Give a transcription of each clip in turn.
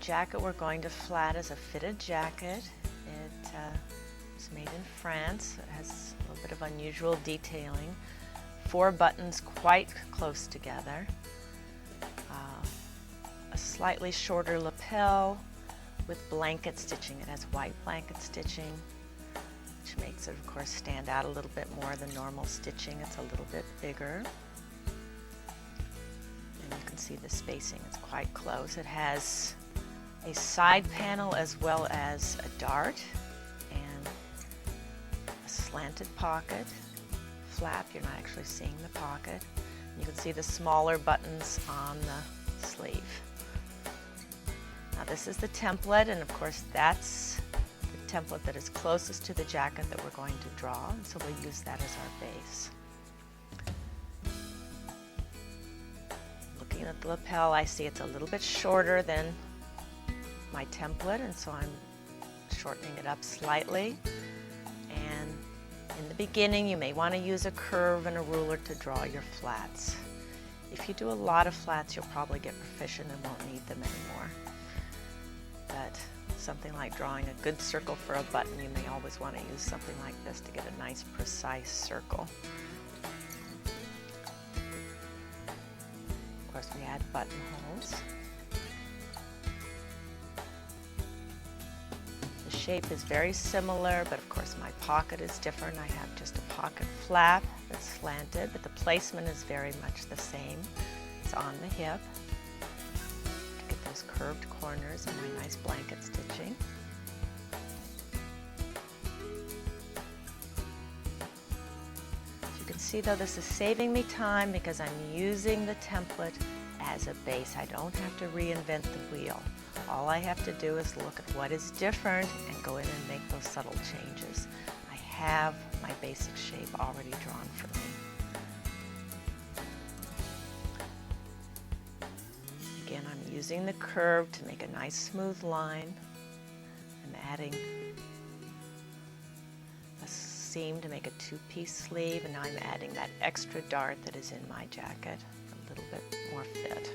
jacket we're going to flat is a fitted jacket. It was made in France. It has a little bit of unusual detailing. 4 buttons quite close together. A slightly shorter lapel with blanket stitching. It has white blanket stitching, which makes it, of course, stand out a little bit more than normal stitching. It's a little bit bigger. And you can see the spacing is quite close. It has a side panel as well as a dart and a slanted pocket. Flap, you're not actually seeing the pocket. You can see the smaller buttons on the sleeve. Now this is the template, and of course that's the template that is closest to the jacket that we're going to draw, and so we'll use that as our base. Looking at the lapel, I see it's a little bit shorter than my template, and so I'm shortening it up slightly. And in the beginning, you may want to use a curve and a ruler to draw your flats. If you do a lot of flats, you'll probably get proficient and won't need them anymore. But something like drawing a good circle for a button, you may always want to use something like this to get a nice precise circle. Of course, we add buttonholes. The shape is very similar, but of course my pocket is different. I have just a pocket flap that's slanted, but the placement is very much the same. It's on the hip. Those curved corners and my nice blanket stitching. As you can see though, this is saving me time because I'm using the template as a base. I don't have to reinvent the wheel. All I have to do is look at what is different and go in and make those subtle changes. I have my basic shape already drawn for me. Again, I'm using the curve to make a nice smooth line. I'm adding a seam to make a 2-piece sleeve, and now I'm adding that extra dart that is in my jacket, a little bit more fit.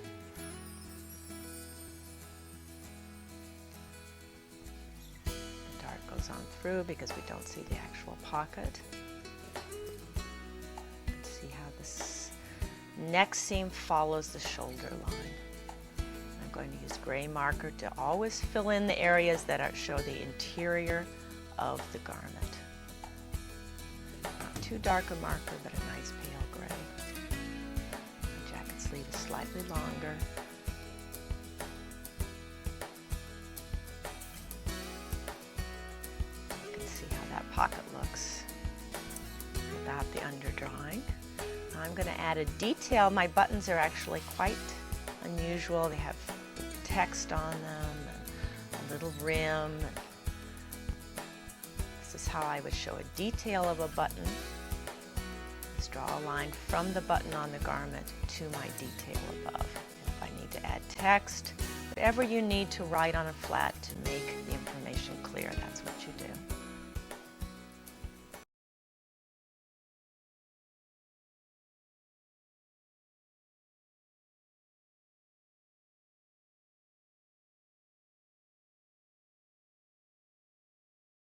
The dart goes on through because we don't see the actual pocket. Let's see how this next seam follows the shoulder line. I'm going to use gray marker to always fill in the areas that show the interior of the garment. Not too dark a marker, but a nice pale gray. The jacket sleeve is slightly longer. You can see how that pocket looks without the underdrawing. Now I'm going to add a detail. My buttons are actually quite unusual. They have text on them and a little rim. This is how I would show a detail of a button. Just draw a line from the button on the garment to my detail above. If I need to add text, whatever you need to write on a flat to make